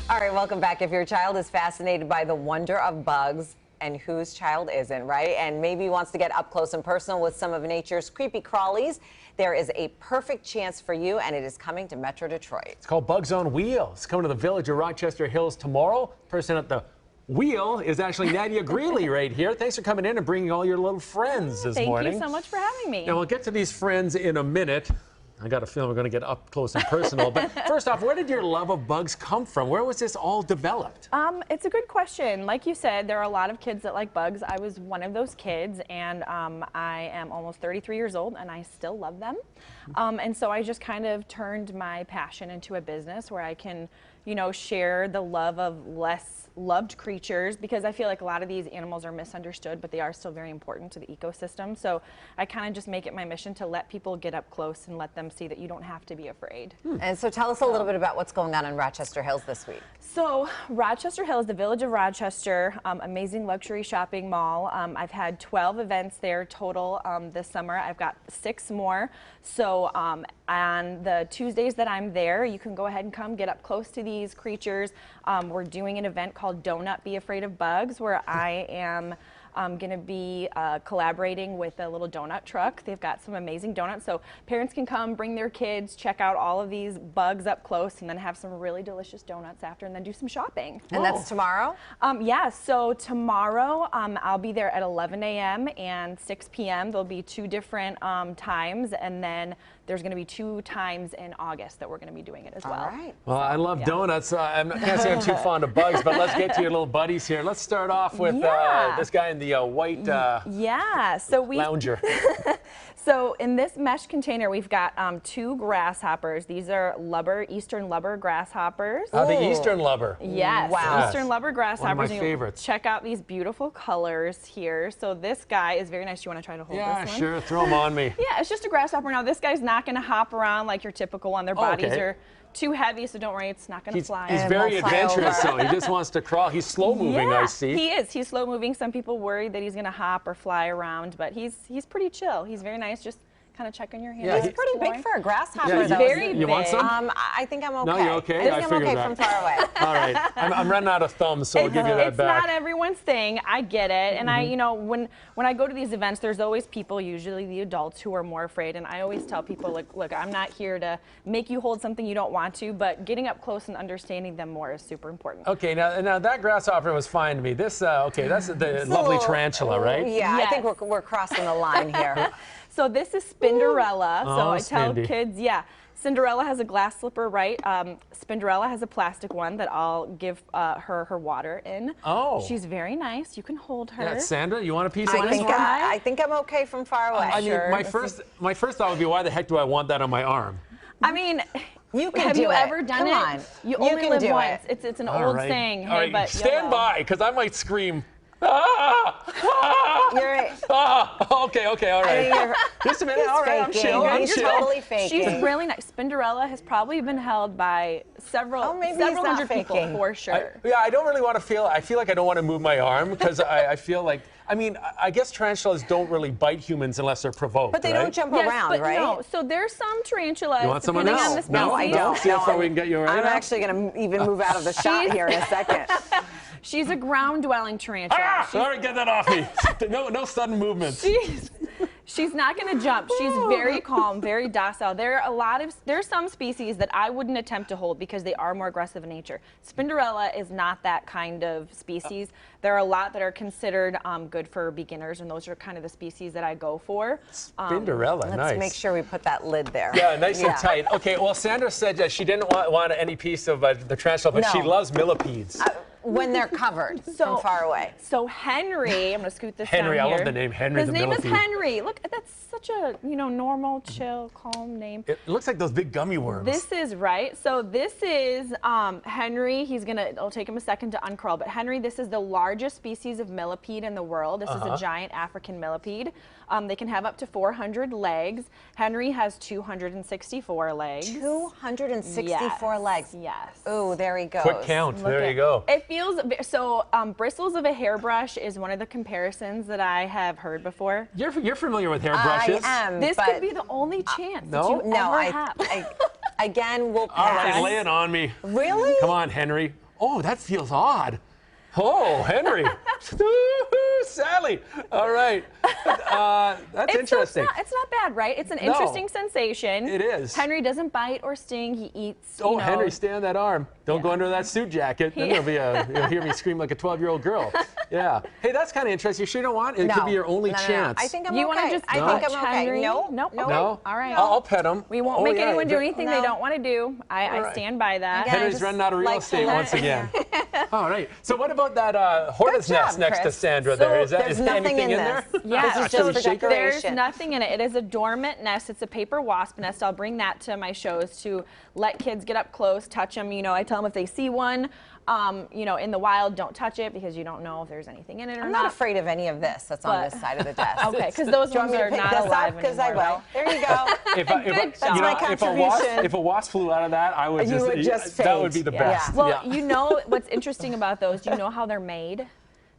All right, welcome back. If your child is fascinated by the wonder of bugs, and whose child isn't, right? And maybe wants to get up close and personal with some of nature's creepy crawlies, there is a perfect chance for you, and it is coming to Metro Detroit. It's called Bugs on Wheels. Coming to the Village of Rochester Hills tomorrow. Person at the wheel is actually Nadia Greely right here. Thanks for coming in and bringing all your little friends this morning. Thank you so much for having me. Now, we'll get to these friends in a minute. I got a feeling we're going to get up close and personal. But first off, where did your love of bugs come from? Where was this all developed? It's a good question. Like you said, there are a lot of kids that like bugs. I was one of those kids, and I am almost 33 years old, and I still love them. And so I just kind of turned my passion into a business where I can, you know, share the love of less loved creatures, because I feel like a lot of these animals are misunderstood, but they are still very important to the ecosystem. So I kind of just make it my mission to let people get up close and let them see that you don't have to be afraid. And so tell us a little bit about what's going on in Rochester Hills this week. So Rochester Hills, the Village of Rochester, amazing luxury shopping mall. I've had 12 events there total this summer. I've got 6 more. So on the Tuesdays that I'm there, you can go ahead and come get up close to these creatures. We're doing an event called Don't Be Afraid of Bugs, where I am going to be collaborating with a little donut truck. They've got some amazing donuts, so parents can come, bring their kids, check out all of these bugs up close, and then have some really delicious donuts after, and then do some shopping. And that's tomorrow? Yeah, so tomorrow I'll be there at 11 a.m. and 6 p.m. There'll be 2 different times, and then there's going to be 2 times in August that we're going to be doing it as well. All right. Well, I love donuts. I can't say I'm too fond of bugs, but let's get to your little buddies here. Let's start off with this guy in the white lounger. So in this mesh container, we've got 2 grasshoppers. These are eastern lubber grasshoppers. The eastern lubber. Yes, wow. Eastern lubber grasshoppers. One of my favorites. Check out these beautiful colors here. So this guy is very nice. Do you want to try to hold this one? Yeah, sure. Throw them on me. Yeah, it's just a grasshopper. Now this guy's not going to hop around like your typical one. Their bodies are too heavy, so don't worry, it's not going to fly. He's very adventurous, though. He just wants to crawl. He's slow moving, I see. He is. He's slow moving. Some people worry that he's going to hop or fly around, but he's pretty chill. He's very nice. Just kind of checking your hands. Yeah, he's pretty big for a grasshopper. He's very big. You want some? I think I'm okay. No, you're okay? I think I'm okay from far away. All right. I'm running out of thumbs, so I'll give you that back. It's not everyone's thing. I get it. And you know, when I go to these events, there's always people, usually the adults, who are more afraid. And I always tell people, like, look, I'm not here to make you hold something you don't want to, but getting up close and understanding them more is super important. Okay, now that grasshopper was fine to me. This, okay, that's the lovely tarantula, right? Yeah, yes. I think we're crossing the line here. So this is Spinderella. So I tell Spindy. kids, Cinderella has a glass slipper, right? Spinderella has a plastic one that I'll give her water in. Oh. She's very nice. You can hold her. Yeah, Sandra, you want a piece of this one? I think I'm okay from far away. I mean, my first thought would be, why the heck do I want that on my arm? I mean, have you ever done it? You only live once. It's an old saying. All right, but stand by, because I might scream. You're right. Okay, all right. Just a minute. All right, I'm chill. You're totally faking. She's really nice. Spinderella has probably been held by several hundred people for sure. I don't really want to feel. I feel like I don't want to move my arm, because I feel like. I mean, I guess tarantulas don't really bite humans unless they're provoked. But they don't jump around, right? No. So there's some tarantulas. You want someone else? On the species. No, I don't. See how far we can get you right I'm now? actually going to even move out of the shot here in a second. She's a ground-dwelling tarantula. All right, get that off me. No sudden movements. She's not going to jump. She's very calm, very docile. There are some species that I wouldn't attempt to hold because they are more aggressive in nature. Spinderella is not that kind of species. There are a lot that are considered good for beginners, and those are kind of the species that I go for. Spinderella, nice. Let's make sure we put that lid there. Yeah, nice and tight. Okay, well, Sandra said that she didn't want any piece of the tarantula, but she loves millipedes. When they're covered from far away. So Henry, I'm going to scoot this down here. Henry, I love the name Henry. His name is Henry. Look, that's such a normal, chill, calm name. It looks like those big gummy worms. This is right. So this is Henry. It'll take him a second to uncurl, but Henry, this is the largest species of millipede in the world. This is a giant African millipede. They can have up to 400 legs. Henry has 264 legs. 264 legs. Yes. Oh, there he goes. Quick count. There you go. It feels so. Bristles of a hairbrush is one of the comparisons that I have heard before. You're familiar with hairbrushes? I am. This could be the only chance that you ever have. Again, we'll pass. All right, lay it on me. Really? Come on, Henry. Oh, that feels odd. Oh, Henry. Sally. All right. That's interesting. It's not bad, right? It's an interesting sensation. It is. Henry doesn't bite or sting. He eats. Oh, Henry, stay on that arm. Don't go under that suit jacket. Then you'll hear me scream like a 12-year-old girl. Yeah. Hey, that's kind of interesting. You sure you don't want it? It could be your only chance. I think I'm you okay. Want to just I think I'm okay. Henry? No. Nope. No. No? All right. I'll pet him. We won't make anyone do anything they don't want to do. I stand by that. Again, Henry's running out of real estate once again. All right. So what about that hornet's Good job, nest next to Chris. Sandra So there? Is there's there nothing anything in there? this. Yeah, This is just for there's decoration. nothing in it. It is a dormant nest. It's a paper wasp nest. I'll bring that to my shows to let kids get up close, touch them. You know, I tell them if they see one, you know, in the wild, don't touch it because you don't know if there's anything in it or I'm not afraid of any of this that's on this side of the desk. Okay, because those Do you want ones me to are pick not this alive up? Because I anymore, will. There you go. If a wasp flew out of that, I would just that would be the best. Yeah. Well, you know what's interesting about those? Do you know how they're made?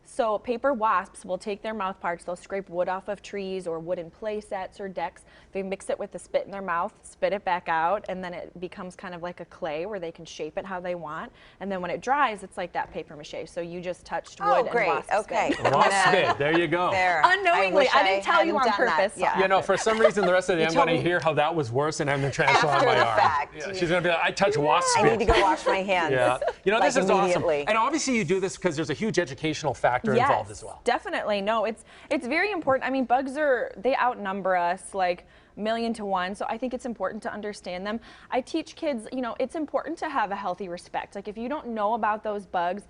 So paper wasps will take their mouth parts, they'll scrape wood off of trees or wooden play sets or decks. They mix it with the spit in their mouth, spit it back out, and then it becomes kind of like a clay where they can shape it how they want. And then when it dries, it's like that paper mache. So you just touched wood and wasp Okay. spit. Wasp spit. There you go. There. Unknowingly, I didn't tell you on purpose. Yeah. You know, for some reason, the rest of the day, I'm told going to me hear how that was worse, and I'm going to transfer on after my the arm. fact. Yeah, she's going to be like, I touch wasp I spit. need to go wash my hands. Yeah. You know, Like this is awesome. immediately. And obviously, you do this because there's a huge educational factor involved as well. Definitely. No, it's very important. I mean, bugs they outnumber us like 1,000,000 to 1. So I think it's important to understand them. I teach kids, you know, it's important to have a healthy respect. Like if you don't know about those bugs,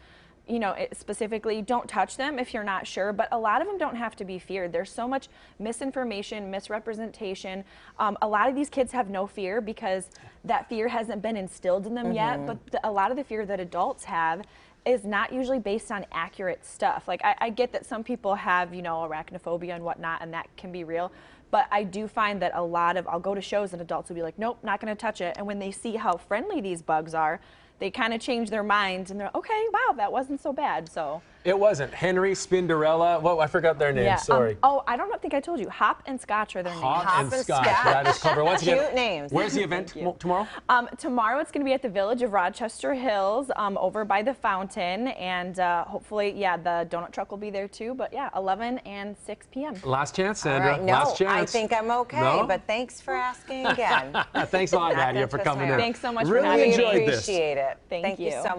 you know, specifically, don't touch them if you're not sure, but a lot of them don't have to be feared. There's so much misinformation, misrepresentation. A lot of these kids have no fear because that fear hasn't been instilled in them yet, but a lot of the fear that adults have is not usually based on accurate stuff. Like I get that some people have, you know, arachnophobia and whatnot, and that can be real. But I do find that I'll go to shows and adults will be like, nope, not gonna touch it. And when they see how friendly these bugs are, they kind of change their minds and they're okay, wow, that wasn't so bad. So it wasn't. Henry, Spinderella. Well, I forgot their names. yeah, Sorry. I don't think I told you. Hop and Scotch are their names. Hop and Scotch. That is clever. Once again, Cute names. Where's the event tomorrow? Tomorrow it's going to be at the Village of Rochester Hills, over by the fountain, and hopefully, yeah, the donut truck will be there too. But yeah, 11 and 6 p.m. Last chance, Sandra. All right, no, Last chance. I think I'm okay, No? but thanks for asking again. Thanks a lot, Nadia, for coming in. Thanks so much for really having me. enjoyed this. Appreciate it. Thank you you. so much.